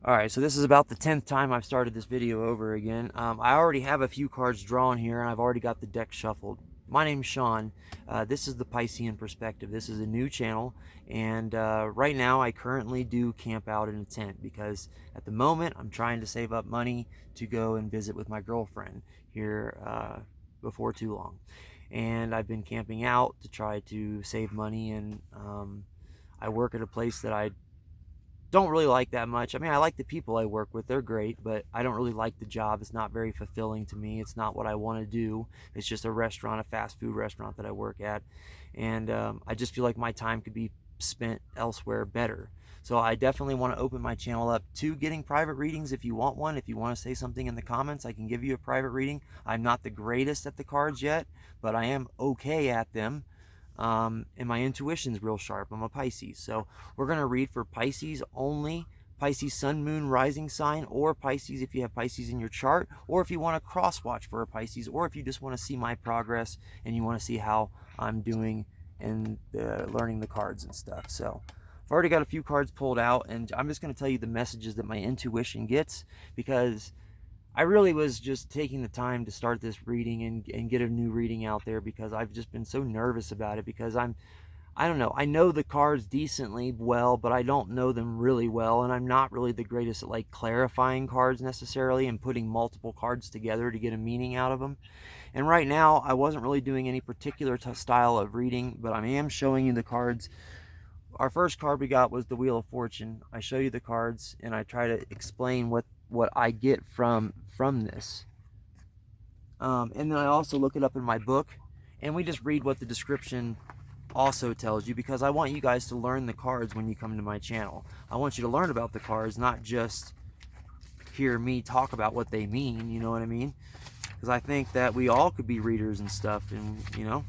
Alright, so this is about the 10th time I've started this video over again. I already have a few cards drawn here, and I've already got the deck shuffled. My name's Sean. This is the Piscean Perspective. This is a new channel, and right now I currently do camp out in a tent because at the moment I'm trying to save up money to go and visit with my girlfriend here before too long. And I've been camping out to try to save money, and I work at a place that I don't really like that much. I mean, I like the people I work with. They're great, but I don't really like the job. It's not very fulfilling to me. It's not what I want to do. It's just a restaurant, a fast food restaurant that I work at. And I just feel like my time could be spent elsewhere better. So I definitely want to open my channel up to getting private readings if you want one. If you want to say something in the comments, I can give you a private reading. I'm not the greatest at the cards yet, but I am okay at them. And my intuition's real sharp. I'm a Pisces. So we're going to read for Pisces only, Pisces sun, moon, rising sign, or Pisces if you have Pisces in your chart, or if you want to cross watch for a Pisces, or if you just want to see my progress and you want to see how I'm doing in learning the cards and stuff. So I've already got a few cards pulled out, and I'm just going to tell you the messages that my intuition gets, because I really was just taking the time to start this reading and get a new reading out there, because I've just been so nervous about it, because I don't know, I know the cards decently well, but I don't know them really well, and I'm not really the greatest at like clarifying cards necessarily and putting multiple cards together to get a meaning out of them. And right now I wasn't really doing any particular style of reading, but I am showing you the cards. Our first card we got was the Wheel of Fortune. I show you the cards and I try to explain what I get from this. And then I also look it up in my book, and we just read what the description also tells you, because I want you guys to learn the cards when you come to my channel. I want you to learn about the cards, not just hear me talk about what they mean, you know what I mean? Because I think that we all could be readers and stuff, and you know,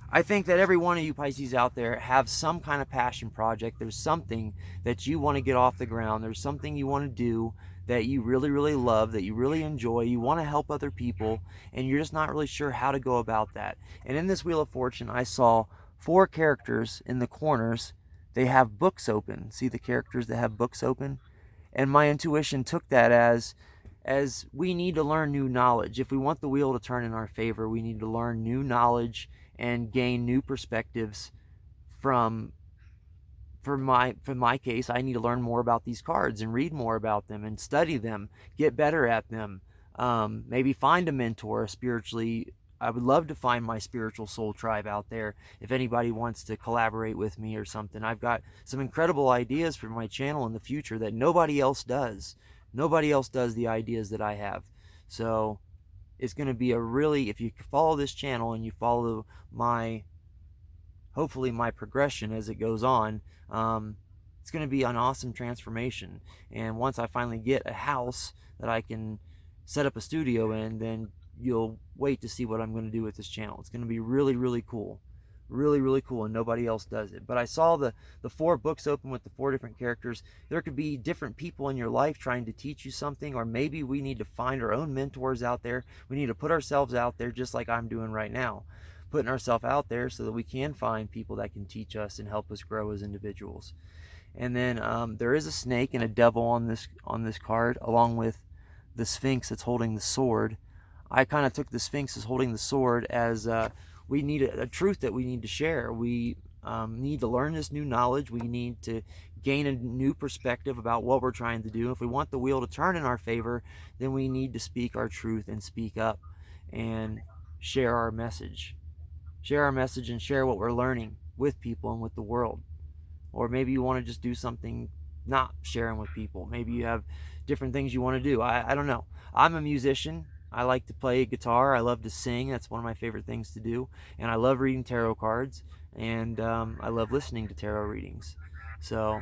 I think that every one of you Pisces out there have some kind of passion project. There's something that you want to get off the ground. There's something you want to do that you really, really love, that you really enjoy. You want to help other people, and you're just not really sure how to go about that. And in this Wheel of Fortune, I saw 4 characters in the corners. They have books open. See the characters that have books open? And my intuition took that as we need to learn new knowledge. If we want the wheel to turn in our favor, we need to learn new knowledge and gain new perspectives from for my case, I need to learn more about these cards and read more about them and study them, get better at them. Maybe find a mentor spiritually. I would love to find my spiritual soul tribe out there. If anybody wants to collaborate with me or something, I've got some incredible ideas for my channel in the future that nobody else does. Nobody else does the ideas that I have. So it's going to be a really, if you follow this channel and you follow hopefully my progression as it goes on, it's going to be an awesome transformation. And once I finally get a house that I can set up a studio in, then you'll wait to see what I'm going to do with this channel. It's going to be really, really cool. Really, really cool, and nobody else does it. But I saw the 4 books open with the 4 different characters. There could be different people in your life trying to teach you something, or maybe we need to find our own mentors out there. We need to put ourselves out there, just like I'm doing right now, putting ourselves out there so that we can find people that can teach us and help us grow as individuals. And then there is a snake and a devil on this card, along with the Sphinx that's holding the sword. I kind of took the Sphinx as holding the sword as we need a truth that we need to share. We need to learn this new knowledge. We need to gain a new perspective about what we're trying to do. If we want the wheel to turn in our favor, then we need to speak our truth and speak up and share our message. Share our message and share what we're learning with people and with the world. Or maybe you want to just do something not sharing with people. Maybe you have different things you want to do. I don't know. I'm a musician. I like to play guitar. I love to sing. That's one of my favorite things to do. And I love reading tarot cards. And I love listening to tarot readings. So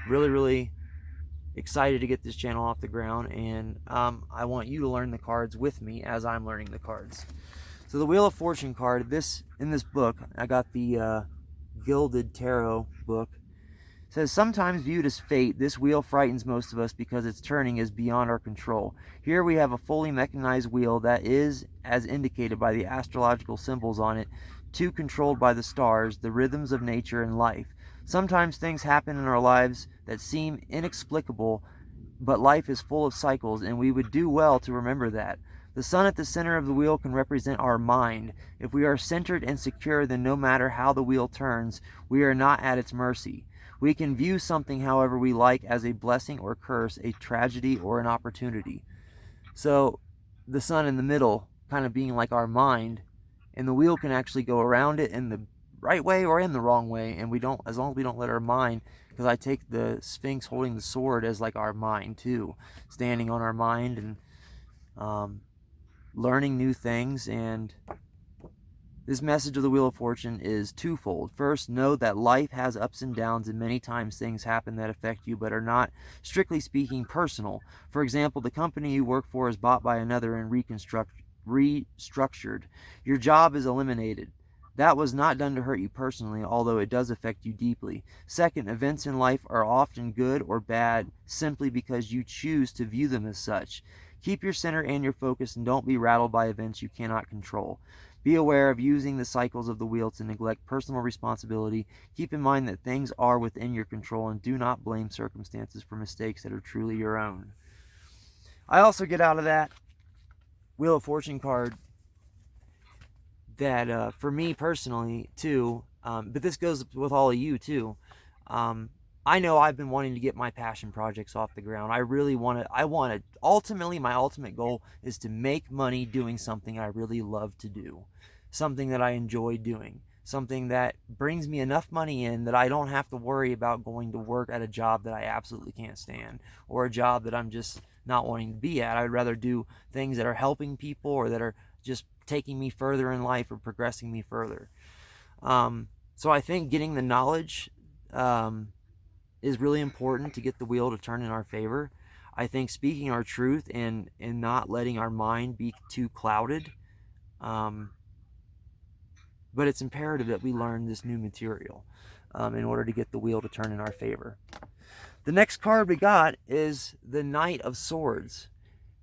really, really excited to get this channel off the ground. And I want you to learn the cards with me as I'm learning the cards. So the Wheel of Fortune card, in this book, I got the Gilded Tarot book. It says, sometimes viewed as fate, this wheel frightens most of us because its turning is beyond our control. Here we have a fully mechanized wheel that is, as indicated by the astrological symbols on it, too controlled by the stars, the rhythms of nature and life. Sometimes things happen in our lives that seem inexplicable but life is full of cycles, and we would do well to remember that. The sun at the center of the wheel can represent our mind. If we are centered and secure, then no matter how the wheel turns, we are not at its mercy. We can view something however we like, as a blessing or curse, a tragedy or an opportunity. So the sun in the middle kind of being like our mind, and the wheel can actually go around it in the right way or in the wrong way, and we don't, as long as we don't let our mind, because I take the Sphinx holding the sword as like our mind too, standing on our mind and learning new things. And this message of the Wheel of Fortune is twofold. First, know that life has ups and downs, and many times things happen that affect you but are not, strictly speaking, personal. For example, the company you work for is bought by another and restructured. Your job is eliminated. That was not done to hurt you personally, although it does affect you deeply. Second, events in life are often good or bad simply because you choose to view them as such. Keep your center and your focus, and don't be rattled by events you cannot control. Be aware of using the cycles of the wheel to neglect personal responsibility. Keep in mind that things are within your control, and do not blame circumstances for mistakes that are truly your own. I also get out of that Wheel of Fortune card that for me personally too, but this goes with all of you too, I know I've been wanting to get my passion projects off the ground. Ultimately, my ultimate goal is to make money doing something I really love to do, something that I enjoy doing, something that brings me enough money in that I don't have to worry about going to work at a job that I absolutely can't stand, or a job that I'm just not wanting to be at. I'd rather do things that are helping people, or that are just taking me further in life, or progressing me further. So I think getting the knowledge is really important to get the wheel to turn in our favor. I think speaking our truth and not letting our mind be too clouded. But it's imperative that we learn this new material in order to get the wheel to turn in our favor. The next card we got is the Knight of Swords.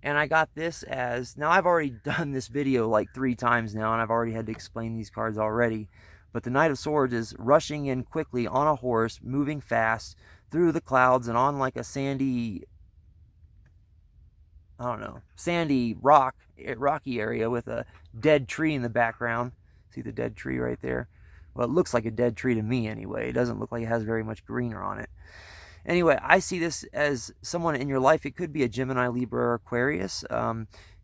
And I got this as, now I've already done this video like 3 times now, and I've already had to explain these cards already. But the Knight of Swords is rushing in quickly on a horse, moving fast through the clouds and on like a sandy, sandy rocky area with a dead tree in the background. See the dead tree right there? Well, it looks like a dead tree to me anyway. It doesn't look like it has very much greener on it. Anyway, I see this as someone in your life. It could be a Gemini, Libra, or Aquarius.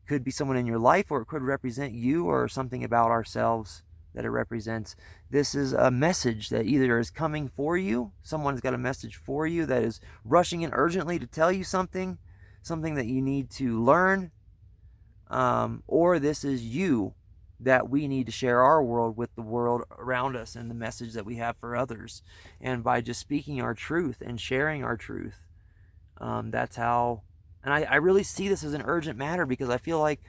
Could be someone in your life, or it could represent you or something about ourselves that it represents. This is a message that either is coming for you, someone's got a message for you that is rushing in urgently to tell you something that you need to learn, or this is you, that we need to share our world with the world around us and the message that we have for others. And by just speaking our truth and sharing our truth, that's how. And I really see this as an urgent matter, because I feel like,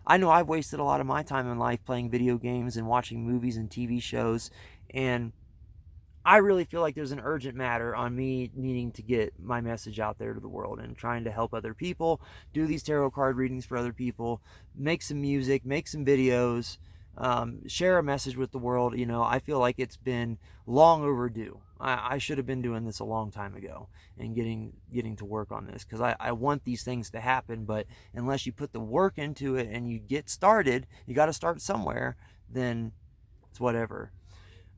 I know I've wasted a lot of my time in life playing video games and watching movies and TV shows, and I really feel like there's an urgent matter on me needing to get my message out there to the world and trying to help other people, do these tarot card readings for other people, make some music, make some videos, share a message with the world. I feel like it's been long overdue. I should have been doing this a long time ago and getting to work on this, because I want these things to happen. But unless you put the work into it and you get started, you got to start somewhere, then it's whatever.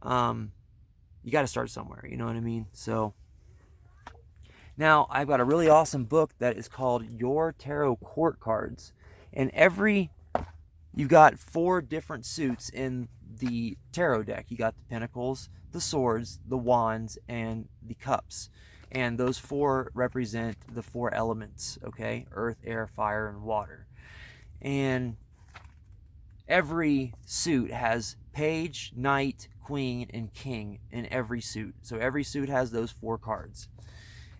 You got to start somewhere, you know what I mean? So now I've got a really awesome book that is called Your Tarot Court Cards, and you've got 4 different suits in the tarot deck. You got the Pentacles, the Swords, the Wands, and the Cups. And those 4 represent the 4 elements, okay? Earth, air, fire, and water. And every suit has Page, Knight, Queen, and King in every suit. So every suit has those 4 cards.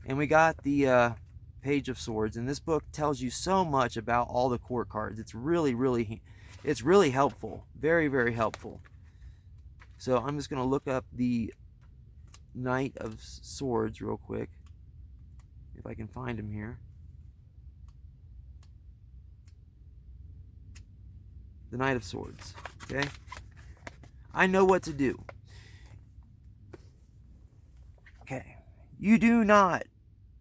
And we got the Page of Swords, and this book tells you so much about all the court cards. It's really helpful. Very, very helpful. So I'm just going to look up the Knight of Swords real quick, if I can find him here. The Knight of Swords, okay? I know what to do. Okay. You do not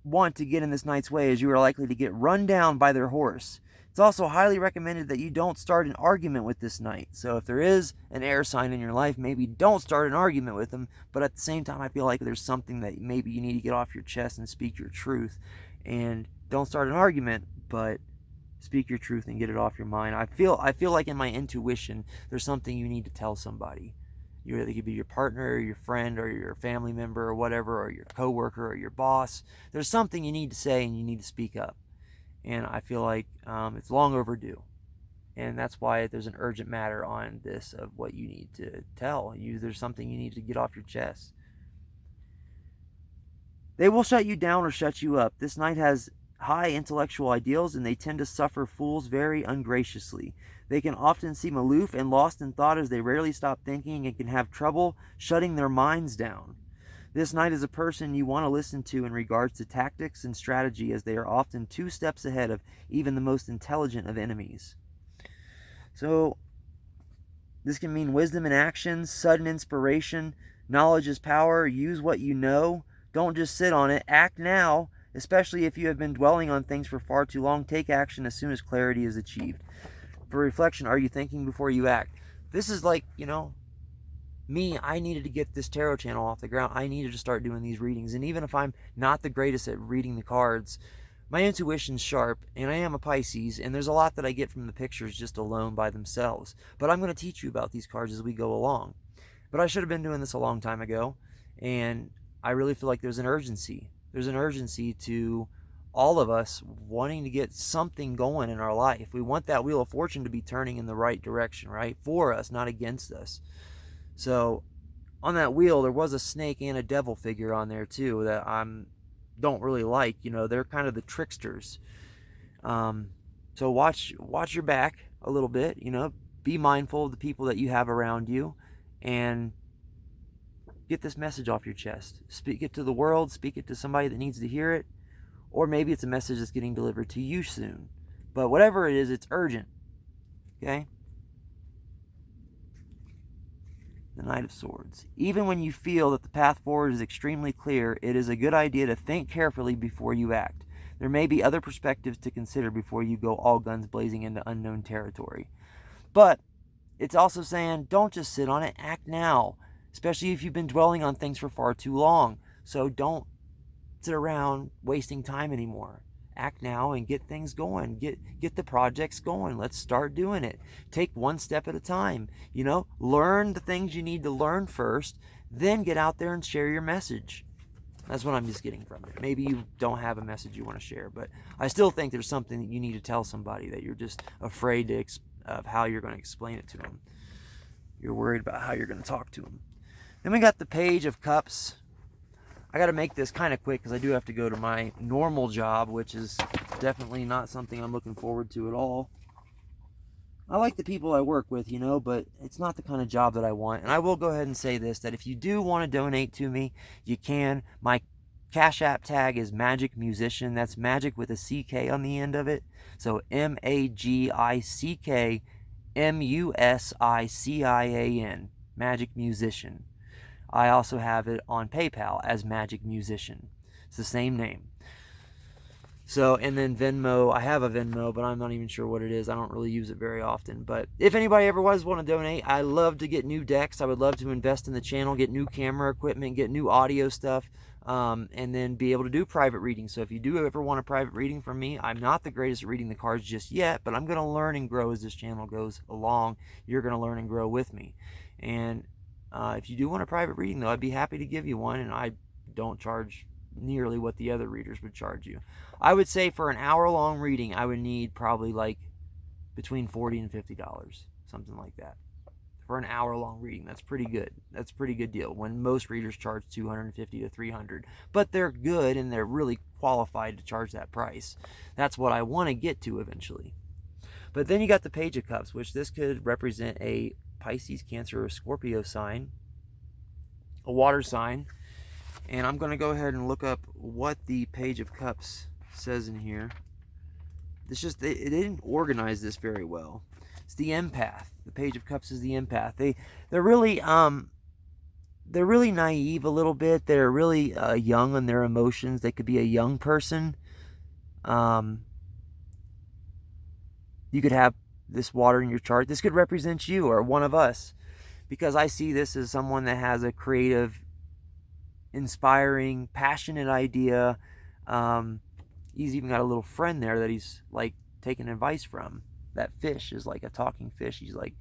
want to get in this knight's way, as you are likely to get run down by their horse. It's also highly recommended that you don't start an argument with this knight. So if there is an air sign in your life, maybe don't start an argument with them. But at the same time, I feel like there's something that maybe you need to get off your chest and speak your truth. And don't start an argument, but speak your truth and get it off your mind. I feel like in my intuition, there's something you need to tell somebody. It could be your partner or your friend or your family member or whatever, or your coworker or your boss. There's something you need to say and you need to speak up. And I feel like it's long overdue. And that's why there's an urgent matter on this of what you need to tell. There's something you need to get off your chest. They will shut you down or shut you up. This knight has high intellectual ideals, and they tend to suffer fools very ungraciously. They can often seem aloof and lost in thought, as they rarely stop thinking, and can have trouble shutting their minds down. This knight is a person you want to listen to in regards to tactics and strategy, as they are often 2 steps ahead of even the most intelligent of enemies. So this can mean wisdom in action, sudden inspiration, knowledge is power, use what you know, don't just sit on it, act now. Especially if you have been dwelling on things for far too long, take action as soon as clarity is achieved. For reflection, are you thinking before you act? This is like, me, I needed to get this tarot channel off the ground. I needed to start doing these readings. And even if I'm not the greatest at reading the cards, my intuition's sharp, and I am a Pisces, and there's a lot that I get from the pictures just alone by themselves. But I'm going to teach you about these cards as we go along. But I should have been doing this a long time ago, and I really feel like there's an urgency. There's an urgency to all of us wanting to get something going in our life. We want that Wheel of Fortune to be turning in the right direction, right? For us, not against us. So on that wheel, there was a snake and a devil figure on there too that I don't really like. They're kind of the tricksters. So watch your back a little bit. Be mindful of the people that you have around you, and get this message off your chest. Speak it to the world. Speak it to somebody that needs to hear it. Or maybe it's a message that's getting delivered to you soon. But whatever it is, it's urgent. Okay? The Knight of Swords. Even when you feel that the path forward is extremely clear, it is a good idea to think carefully before you act. There may be other perspectives to consider before you go all guns blazing into unknown territory. But it's also saying, don't just sit on it, act now. Especially if you've been dwelling on things for far too long. So don't sit around wasting time anymore. Act now and get things going. Get the projects going. Let's start doing it. Take one step at a time. Learn the things you need to learn first, then get out there and share your message. That's what I'm just getting from it. Maybe you don't have a message you want to share, but I still think there's something that you need to tell somebody that you're just afraid of how you're going to explain it to them. You're worried about how you're going to talk to them. Then we got the Page of Cups. I got to make this kind of quick because I do have to go to my normal job, which is definitely not something I'm looking forward to at all. I like the people I work with, but it's not the kind of job that I want. And I will go ahead and say this, that if you do want to donate to me, you can. My Cash App tag is magickmusician. That's magic with a CK on the end of it. So MAGICKMUSICIAN. Magic Musician. I also have it on PayPal as Magic Musician. It's the same name. So, and then Venmo, I have a Venmo, but I'm not even sure what it is. I don't really use it very often. But if anybody ever want to donate, I love to get new decks. I would love to invest in the channel, get new camera equipment, get new audio stuff, and then be able to do private readings. So if you do ever want a private reading from me, I'm not the greatest at reading the cards just yet, but I'm going to learn and grow as this channel goes along. You're going to learn and grow with me. And if you do want a private reading, though, I'd be happy to give you one, and I don't charge nearly what the other readers would charge you. I would say for an hour-long reading, I would need probably like between $40 and $50, something like that. For an hour-long reading, that's pretty good. That's a pretty good deal, when most readers charge $250 to $300. But they're good, and they're really qualified to charge that price. That's what I want to get to eventually. But then you got the Page of Cups, which this could represent a Pisces, Cancer, or Scorpio sign, a water sign. And I'm going to go ahead and look up what the Page of Cups says in here. It's just, they didn't organize this very well. It's the empath. The Page of Cups is the empath. They're really, they're really naive a little bit. They're really young on their emotions. They could be a young person. You could have this water in your chart. This could represent you or one of us, because I see this as someone that has a creative, inspiring, passionate idea. He's even got a little friend there that he's like taking advice from. That fish is like a talking fish. He's like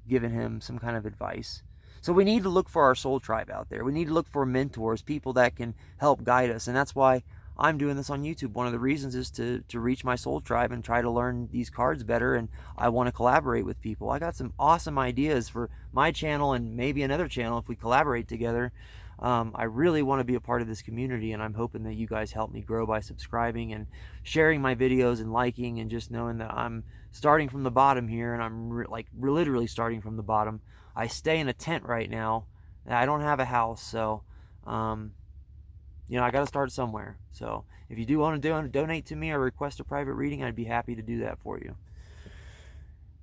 giving him some kind of advice. So we need to look for our soul tribe out there. We need to look for mentors, people that can help guide us. And that's why I'm doing this on YouTube. One of the reasons is to reach my soul tribe and try to learn these cards better. And I want to collaborate with people. I got some awesome ideas for my channel and maybe another channel if we collaborate together. I really want to be a part of this community, and I'm hoping that you guys help me grow by subscribing and sharing my videos and liking, and just knowing that I'm starting from the bottom here, and I'm literally starting from the bottom. I stay in a tent right now. I don't have a house, so you know, I got to start somewhere. So if you do want to donate to me or request a private reading, I'd be happy to do that for you.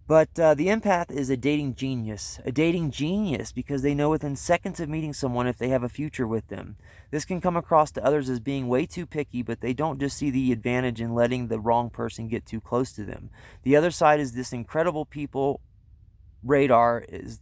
But the empath is a dating genius because they know within seconds of meeting someone if they have a future with them. This can come across to others as being way too picky, but they don't just see the advantage in letting the wrong person get too close to them. The other side is this incredible people radar is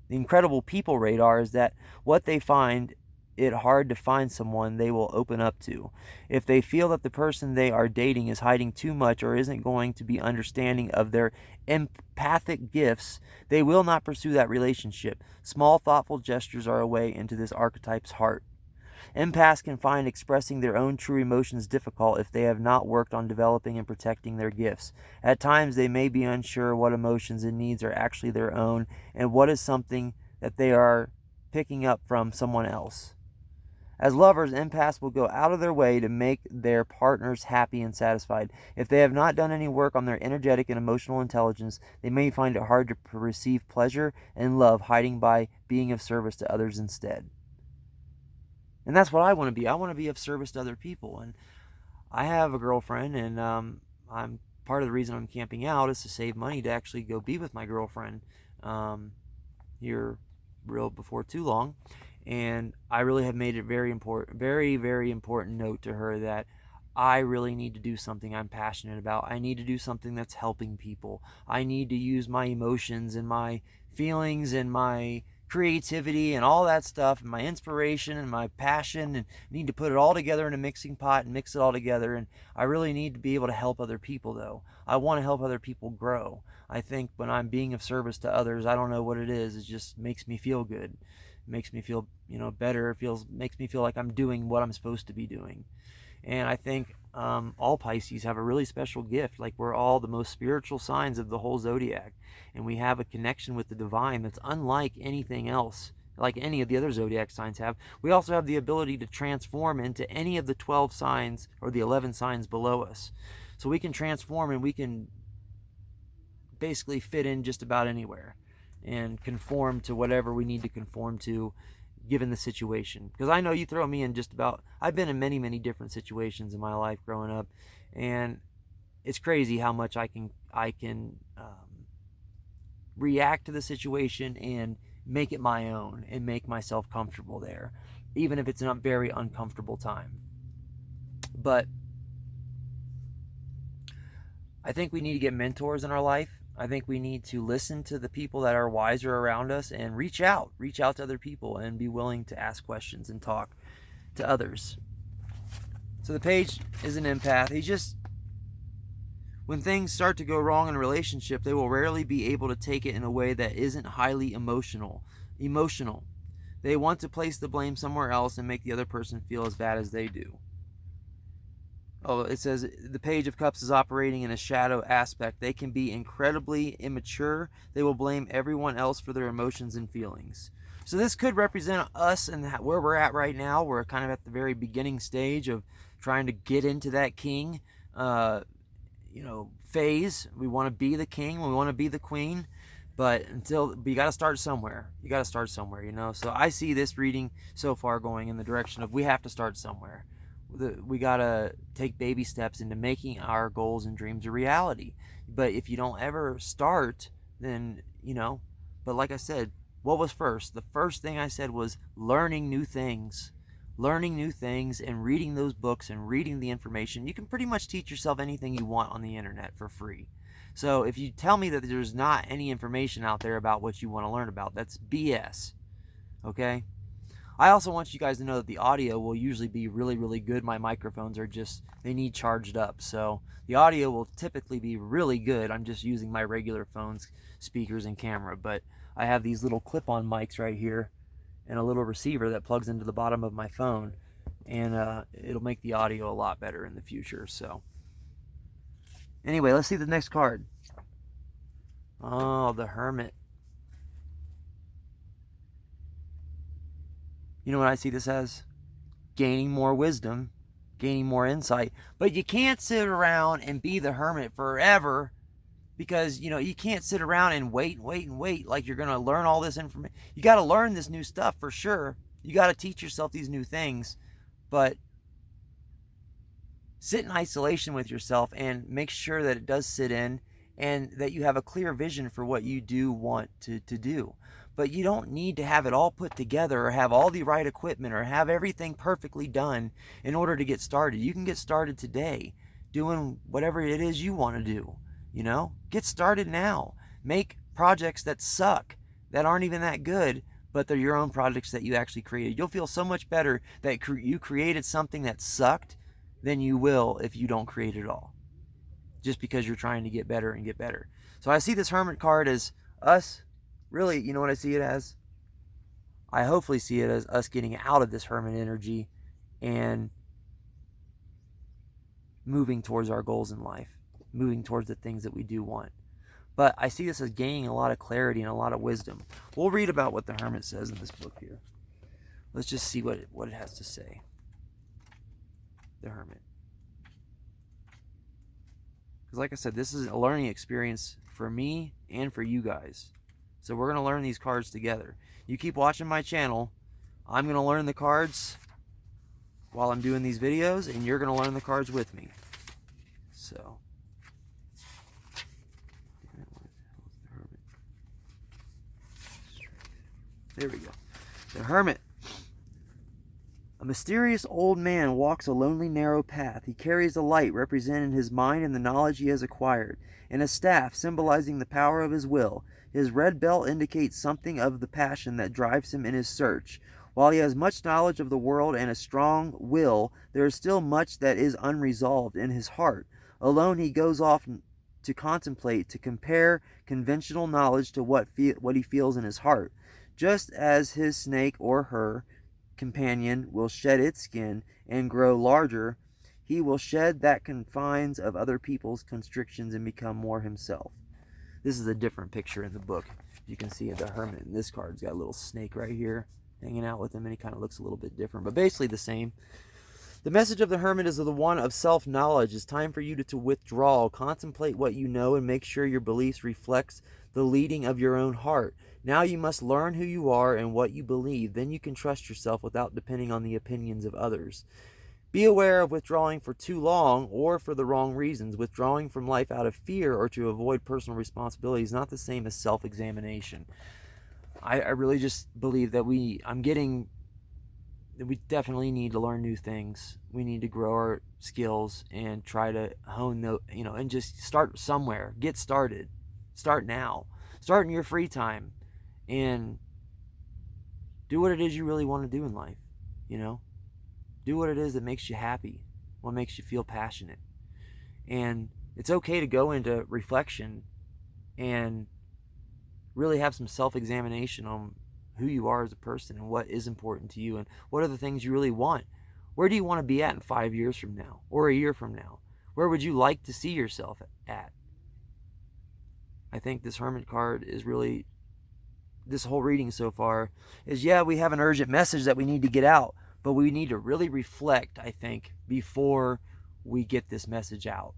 that what they find it hard to find someone they will open up to. If they feel that the person they are dating is hiding too much or isn't going to be understanding of their empathic gifts, they will not pursue that relationship. Small, thoughtful gestures are a way into this archetype's heart. Empaths can find expressing their own true emotions difficult if they have not worked on developing and protecting their gifts. At times, they may be unsure what emotions and needs are actually their own and what is something that they are picking up from someone else. As lovers, empaths will go out of their way to make their partners happy and satisfied. If they have not done any work on their energetic and emotional intelligence, they may find it hard to receive pleasure and love hiding by being of service to others instead. And that's what I want to be. I want to be of service to other people. And I have a girlfriend, and I'm part of the reason I'm camping out is to save money to actually go be with my girlfriend here real before too long. And I really have made it very important, very, very important note to her that I really need to do something I'm passionate about. I need to do something that's helping people. I need to use my emotions and my feelings and my creativity and all that stuff and my inspiration and my passion, and need to put it all together in a mixing pot and mix it all together. And I really need to be able to help other people, though. I want to help other people grow. I think when I'm being of service to others, I don't know what it is. It just makes me feel good. Makes me feel, better. Makes me feel like I'm doing what I'm supposed to be doing. And I think all Pisces have a really special gift. Like, we're all the most spiritual signs of the whole zodiac, and we have a connection with the divine that's unlike anything else, like any of the other zodiac signs have. We also have the ability to transform into any of the 12 signs or the 11 signs below us. So we can transform, and we can basically fit in just about anywhere and conform to whatever we need to conform to given the situation. Because I know you throw me in just about, I've been in many, many different situations in my life growing up, and it's crazy how much I can react to the situation and make it my own and make myself comfortable there, even if it's a very uncomfortable time. But I think we need to get mentors in our life. I think we need to listen to the people that are wiser around us and reach out to other people and be willing to ask questions and talk to others. So the page is an empath. When things start to go wrong in a relationship, they will rarely be able to take it in a way that isn't highly emotional. They want to place the blame somewhere else and make the other person feel as bad as they do. Oh, it says the Page of Cups is operating in a shadow aspect. They can be incredibly immature. They will blame everyone else for their emotions and feelings. So this could represent us and where we're at right now. We're kind of at the very beginning stage of trying to get into that king, phase. We want to be the king. We want to be the queen. But you got to start somewhere. So I see this reading so far going in the direction of we have to start somewhere. We got to take baby steps into making our goals and dreams a reality. But if you don't ever start, then, but like I said, What was first? The first thing I said was learning new things. Learning new things and reading those books and reading the information. You can pretty much teach yourself anything you want on the internet for free. So if you tell me that there's not any information out there about what you want to learn about, that's BS. Okay? I also want you guys to know that the audio will usually be really, really good. My microphones are just, they need charged up. So the audio will typically be really good. I'm just using my regular phone's speakers and camera. But I have these little clip-on mics right here and a little receiver that plugs into the bottom of my phone. And it'll make the audio a lot better in the future. So anyway, let's see the next card. Oh, the Hermit. You know what I see this as? Gaining more wisdom, gaining more insight. But you can't sit around and be the hermit forever, because, you know, you can't sit around and wait like you're going to learn all this information. You got to learn this new stuff for sure. You got to teach yourself these new things. But sit in isolation with yourself and make sure that it does sit in and that you have a clear vision for what you do want to do. But you don't need to have it all put together or have all the right equipment or have everything perfectly done in order to get started. You can get started today doing whatever it is you want to do. You know, get started now. Make projects that suck, that aren't even that good, but they're your own projects that you actually created. You'll feel so much better that you created something that sucked than you will if you don't create it all, just because you're trying to get better and get better. So I see this Hermit card as us. Really, you know what I see it as? I hopefully see it as us getting out of this Hermit energy and moving towards our goals in life, moving towards the things that we do want. But I see this as gaining a lot of clarity and a lot of wisdom. We'll read about what the Hermit says in this book here. Let's just see what it has to say. The Hermit. Because like I said, this is a learning experience for me and for you guys. So we're going to learn these cards together. You keep watching my channel. I'm going to learn the cards while I'm doing these videos, and you're going to learn the cards with me. So. There we go. The Hermit. A mysterious old man walks a lonely, narrow path. He carries a light representing his mind and the knowledge he has acquired, and a staff symbolizing the power of his will. His red belt indicates something of the passion that drives him in his search. While he has much knowledge of the world and a strong will, there is still much that is unresolved in his heart. Alone he goes off to contemplate, to compare conventional knowledge to what he feels in his heart. Just as his snake or her companion will shed its skin and grow larger, he will shed that confines of other people's constrictions and become more himself. This is a different picture in the book. You can see the Hermit in this card's got a little snake right here hanging out with him, and he kind of looks a little bit different, but basically the same. The message of the Hermit is the one of self-knowledge. It's time for you to withdraw, contemplate what you know, and make sure your beliefs reflects the leading of your own heart. Now you must learn who you are and what you believe. Then you can trust yourself without depending on the opinions of others. Be aware of withdrawing for too long or for the wrong reasons. Withdrawing from life out of fear or to avoid personal responsibility is not the same as self-examination. I really just believe that we definitely need to learn new things. We need to grow our skills and try to hone and just start somewhere. Get started. Start now. Start in your free time and do what it is you really want to do in life, Do what it is that makes you happy, what makes you feel passionate. And it's okay to go into reflection and really have some self-examination on who you are as a person and what is important to you and what are the things you really want. Where do you want to be at in 5 years from now or a year from now? Where would you like to see yourself at? I think this Hermit card is really, this whole reading so far is, we have an urgent message that we need to get out, but we need to really reflect, I think, before we get this message out.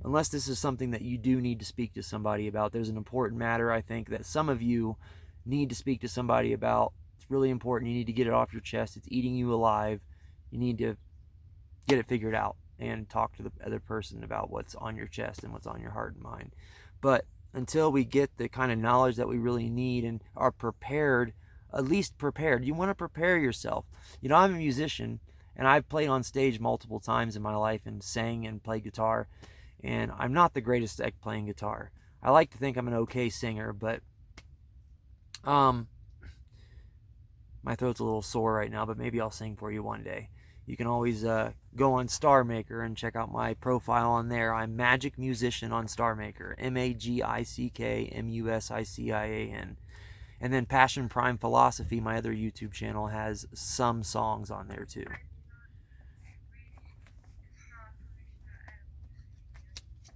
Unless this is something that you do need to speak to somebody about. There's an important matter, I think, that some of you need to speak to somebody about. It's really important. You need to get it off your chest. It's eating you alive. You need to get it figured out and talk to the other person about what's on your chest and what's on your heart and mind. But until we get the kind of knowledge that we really need and are prepared, at least prepared. You want to prepare yourself. You know, I'm a musician, and I've played on stage multiple times in my life and sang and played guitar, and I'm not the greatest at playing guitar. I like to think I'm an okay singer, but my throat's a little sore right now, but maybe I'll sing for you one day. You can always go on Star Maker and check out my profile on there. I'm Magic Musician on Star Maker, MAGICKMUSICIAN. And then Passion Prime Philosophy, my other YouTube channel, has some songs on there too.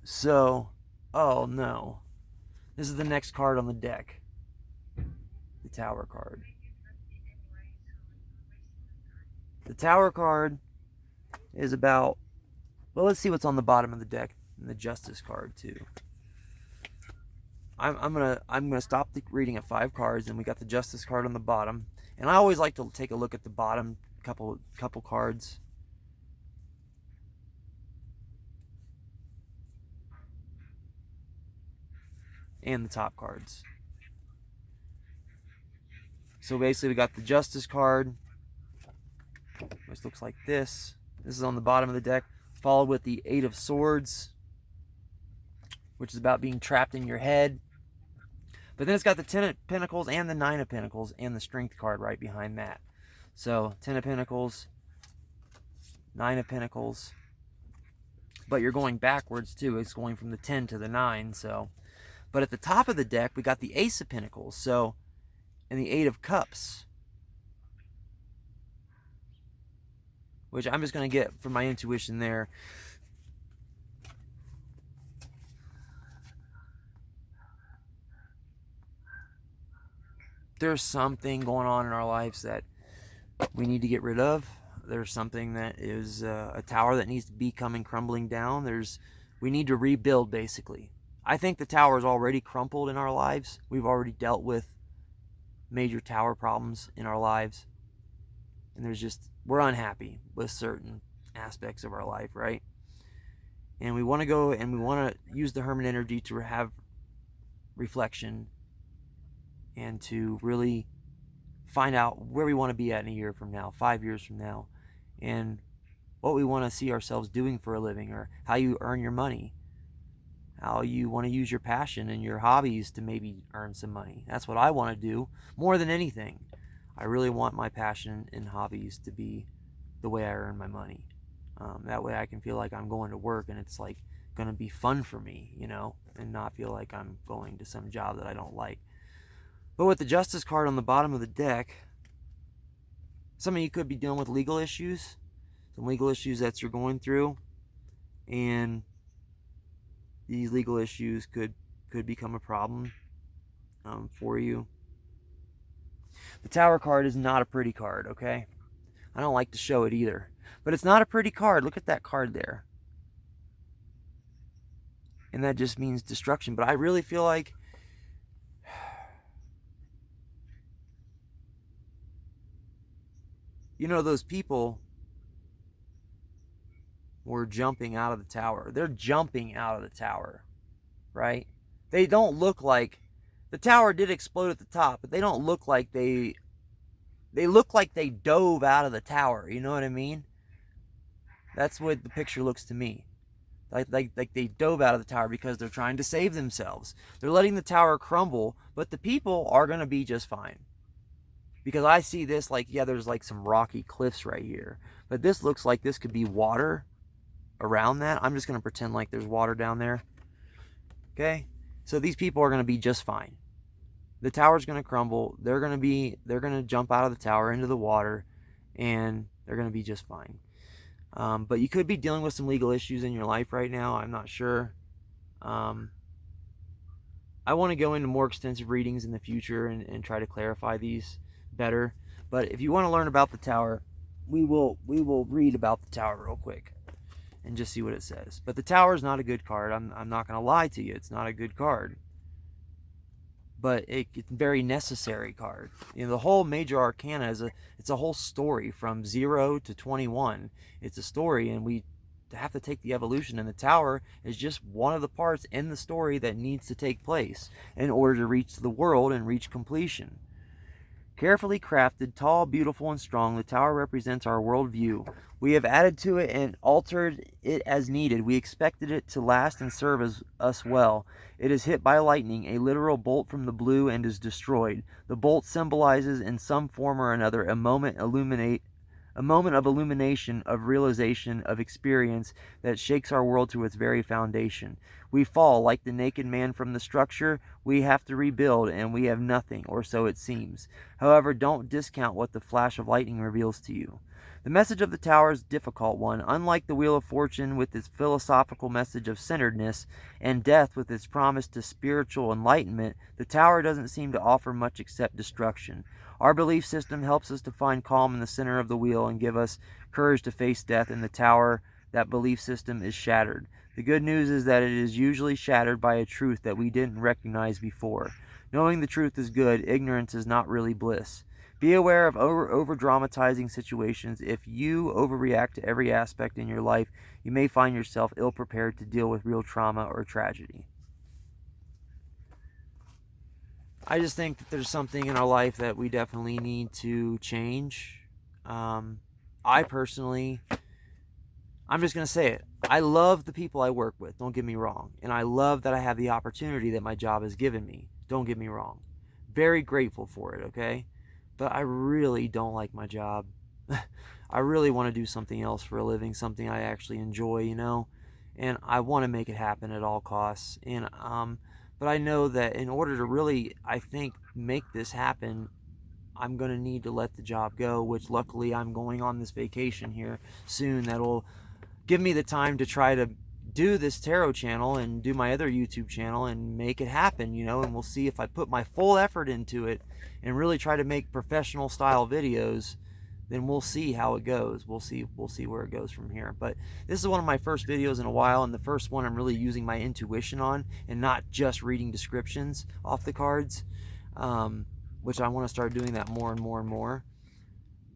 So, oh no. This is the next card on the deck. The Tower card. The Tower card is about, well, let's see what's on the bottom of the deck. And the Justice card too. I'm gonna stop the reading at 5 cards, and we got the Justice card on the bottom. And I always like to take a look at the bottom couple cards. And the top cards. So basically we got the Justice card, which looks like this. This is on the bottom of the deck, followed with the 8 of Swords, which is about being trapped in your head. But then it's got the 10 of Pentacles and the 9 of Pentacles and the Strength card right behind that. So 10 of Pentacles, 9 of Pentacles. But you're going backwards too. It's going from the 10 to the 9. So, but at the top of the deck, we got the Ace of Pentacles. So, and the 8 of Cups, which I'm just going to get from my intuition there. There's something going on in our lives that we need to get rid of. There's something that is a tower that needs to be crumbling down. We need to rebuild, basically. I think the tower is already crumpled in our lives. We've already dealt with major tower problems in our lives. And we're unhappy with certain aspects of our life, right? And we want to go and we want to use the Hermit energy to have reflection and to really find out where we want to be at in a year from now, 5 years from now, and what we want to see ourselves doing for a living, or how you earn your money, how you want to use your passion and your hobbies to maybe earn some money. That's what I want to do more than anything. I really want my passion and hobbies to be the way I earn my money. That way I can feel like I'm going to work and it's like going to be fun for me, you know, and not feel like I'm going to some job that I don't like. But with the Justice card on the bottom of the deck, some of you could be dealing with legal issues, some legal issues that you're going through, and these legal issues could become a problem for you. The Tower card is not a pretty card, okay? I don't like to show it either, but it's not a pretty card. Look at that card there. And that just means destruction, but I really feel like you know, those people were jumping out of the tower. They're jumping out of the tower, right? They don't look like, the tower did explode at the top, but they don't look like they look like they dove out of the tower. You know what I mean? That's what the picture looks to me. Like they dove out of the tower because they're trying to save themselves. They're letting the tower crumble, but the people are going to be just fine. Because I see this like, yeah, there's like some rocky cliffs right here. But this looks like this could be water around that. I'm just going to pretend like there's water down there. Okay? So these people are going to be just fine. The tower's going to crumble. They're going to jump out of the tower into the water. And they're going to be just fine. But you could be dealing with some legal issues in your life right now. I'm not sure. I want to go into more extensive readings in the future and try to clarify these better. But if you want to learn about the tower, we will read about the tower real quick and just see what it says. But the tower is not a good card. I'm not going to lie to you. It's not a good card. But it's a very necessary card. You know, the whole major arcana it's a whole story from 0 to 21. It's a story, and we have to take the evolution, and the tower is just one of the parts in the story that needs to take place in order to reach the world and reach completion. Carefully crafted, tall, beautiful, and strong, the tower represents our worldview. We have added to it and altered it as needed. We expected it to last and serve us well. It is hit by lightning, a literal bolt from the blue, and is destroyed. The bolt symbolizes in some form or another a moment of illumination, of realization, of experience that shakes our world to its very foundation. We fall like the naked man from the structure. We have to rebuild, and we have nothing, or so it seems. However, don't discount what the flash of lightning reveals to you. The message of the tower is a difficult one. Unlike the Wheel of Fortune with its philosophical message of centeredness, and death with its promise to spiritual enlightenment, the tower doesn't seem to offer much except destruction. Our belief system helps us to find calm in the center of the wheel and give us courage to face death. In the tower, that belief system is shattered. The good news is that it is usually shattered by a truth that we didn't recognize before. Knowing the truth is good, ignorance is not really bliss. Be aware of over-dramatizing situations. If you overreact to every aspect in your life, you may find yourself ill-prepared to deal with real trauma or tragedy. I just think that there's something in our life that we definitely need to change. I personally, I'm just going to say it. I love the people I work with, don't get me wrong. And I love that I have the opportunity that my job has given me, don't get me wrong. Very grateful for it, okay? But I really don't like my job. I really want to do something else for a living, something I actually enjoy, you know? And I want to make it happen at all costs. And, but I know that in order to really, I think, make this happen, I'm going to need to let the job go, which luckily I'm going on this vacation here soon that'll give me the time to try to do this tarot channel and do my other YouTube channel and make it happen, you know, and we'll see if I put my full effort into it and really try to make professional style videos, then we'll see how it goes. We'll see where it goes from here. But this is one of my first videos in a while, and the first one I'm really using my intuition on and not just reading descriptions off the cards, which I want to start doing that more and more and more.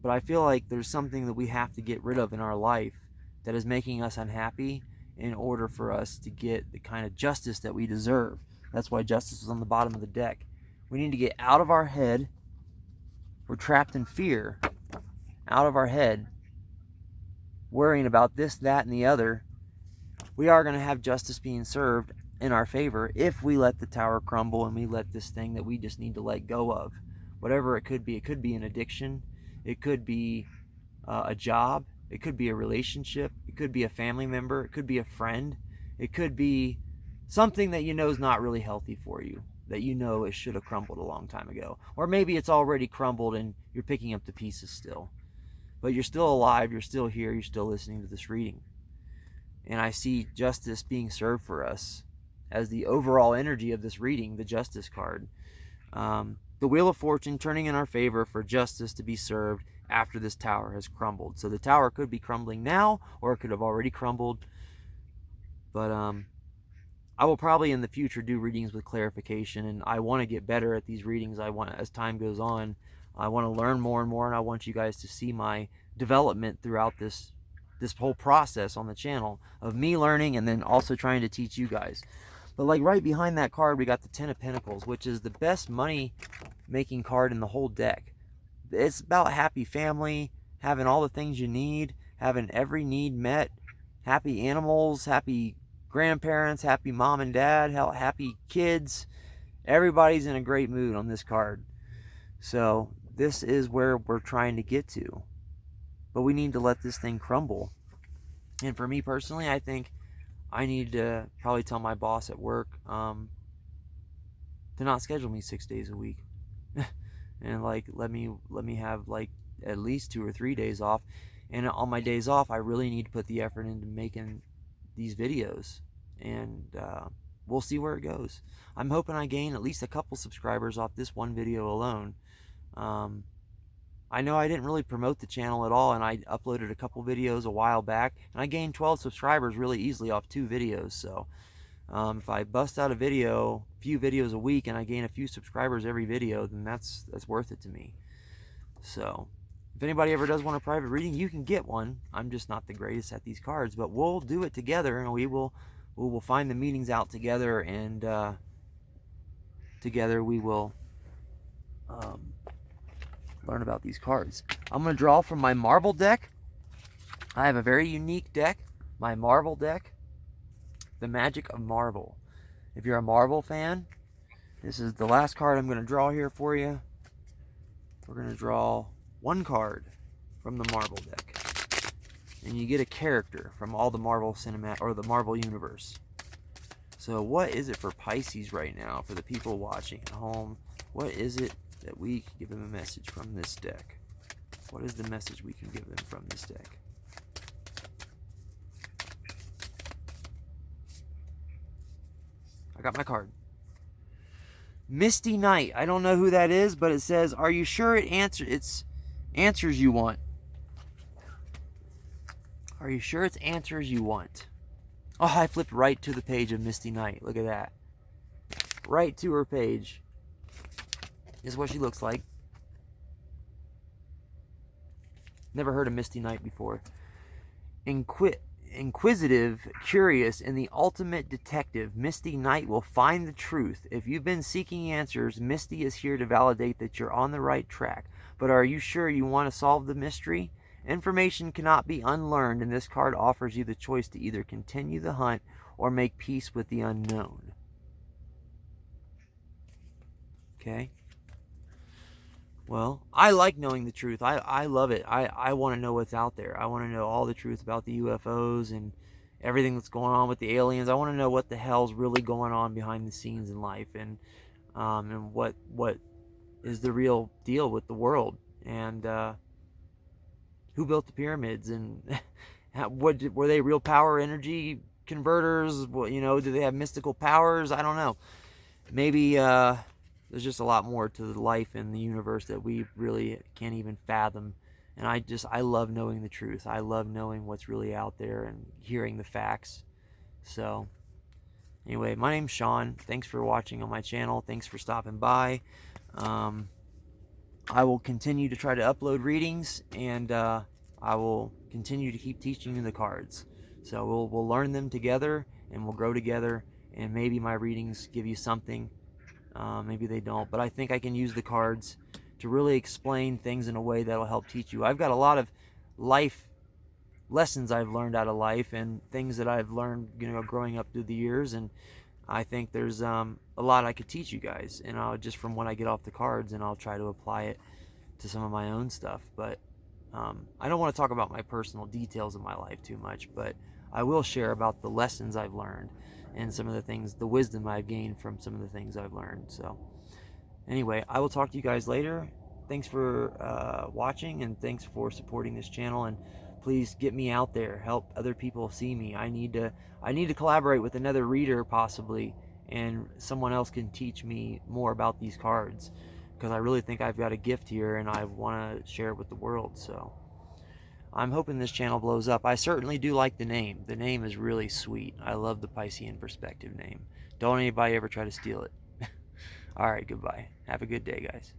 But I feel like there's something that we have to get rid of in our life that is making us unhappy in order for us to get the kind of justice that we deserve. That's why justice is on the bottom of the deck. We need to get out of our head. We're trapped in fear. Out of our head, worrying about this, that, and the other. We are going to have justice being served in our favor if we let the tower crumble and we let this thing that we just need to let go of. Whatever it could be. It could be an addiction. It could be a job. It could be a relationship. It could be a family member. It could be a friend. It could be something that you know is not really healthy for you, that you know it should have crumbled a long time ago. Or maybe it's already crumbled and you're picking up the pieces still. But you're still alive, you're still here, you're still listening to this reading. And I see justice being served for us as the overall energy of this reading, the Justice card. The Wheel of Fortune turning in our favor for justice to be served after this tower has crumbled. So the tower could be crumbling now, or it could have already crumbled. But I will probably in the future do readings with clarification, and I want to get better at these readings. I want, as time goes on, I want to learn more and more, and I want you guys to see my development throughout this whole process on the channel of me learning and then also trying to teach you guys. But like right behind that card, we got the Ten of Pentacles, which is the best money making card in the whole deck. It's about happy family, having all the things you need, having every need met, happy animals, happy grandparents, happy mom and dad, happy kids. Everybody's in a great mood on this card. So this is where we're trying to get to. But we need to let this thing crumble. And for me personally, I think I need to probably tell my boss at work to not schedule me 6 days a week. And like let me have like at least 2 or 3 days off. And on my days off, I really need to put the effort into making these videos. And we'll see where it goes. I'm hoping I gain at least a couple subscribers off this one video alone. I know I didn't really promote the channel at all, and I uploaded a couple videos a while back, and I gained 12 subscribers really easily off 2 videos. So if I bust out a few videos a week, and I gain a few subscribers every video, then that's worth it to me. So If anybody ever does want a private reading, you can get one. I'm just not the greatest at these cards, but we'll do it together, and we will find the meanings out together, and together we will learn about these cards. I'm going to draw from my marble deck. I have a very unique deck, my marble deck, the Magic of Marble. If you're a Marvel fan, this is the last card I'm going to draw here for you. We're going to draw one card from the Marvel deck, and you get a character from all the Marvel cinematic or the Marvel universe. So what is it for Pisces right now, for the people watching at home? What is it that we can give them a message from this deck? What is the message we can give them from this deck? I got my card. Misty Night. I don't know who that is, but it says, are you sure it's answers you want? Are you sure it's answers you want? Oh, I flipped right to the page of Misty Night. Look at that. Right to her page. This is what she looks like. Never heard of Misty Night before. Inquisitive, curious, and the ultimate detective, Misty Night will find the truth. If you've been seeking answers, Misty is here to validate that you're on the right track. But are you sure you want to solve the mystery? Information cannot be unlearned, and this card offers you the choice to either continue the hunt or make peace with the unknown. Okay? Well, I like knowing the truth. I love it. I want to know what's out there. I want to know all the truth about the UFOs and everything that's going on with the aliens. I want to know what the hell's really going on behind the scenes in life, and what is the real deal with the world, and who built the pyramids, and were they real power energy converters? Do they have mystical powers? I don't know. Maybe there's just a lot more to the life in the universe that we really can't even fathom. And I love knowing the truth. I love knowing what's really out there and hearing the facts. So anyway, my name's Sean. Thanks for watching on my channel. Thanks for stopping by. I will continue to try to upload readings, and I will continue to keep teaching you the cards. So we'll learn them together, and we'll grow together, and maybe my readings give you something. Maybe they don't, but I think I can use the cards to really explain things in a way that'll help teach you. I've got a lot of life lessons I've learned out of life, and things that I've learned, growing up through the years, and I think there's a lot I could teach you guys, and just from when I get off the cards, and I'll try to apply it to some of my own stuff. But I don't want to talk about my personal details of my life too much, but I will share about the lessons I've learned and some of the things, the wisdom I've gained from some of the things I've learned. So anyway, I will talk to you guys later. Thanks for watching, and thanks for supporting this channel, and please get me out there, help other people see me. I need to collaborate with another reader possibly, and someone else can teach me more about these cards, because I really think I've got a gift here, and I want to share it with the world. So I'm hoping this channel blows up. I certainly do like the name. The name is really sweet. I love the Piscean Perspective name. Don't anybody ever try to steal it. All right, goodbye. Have a good day, guys.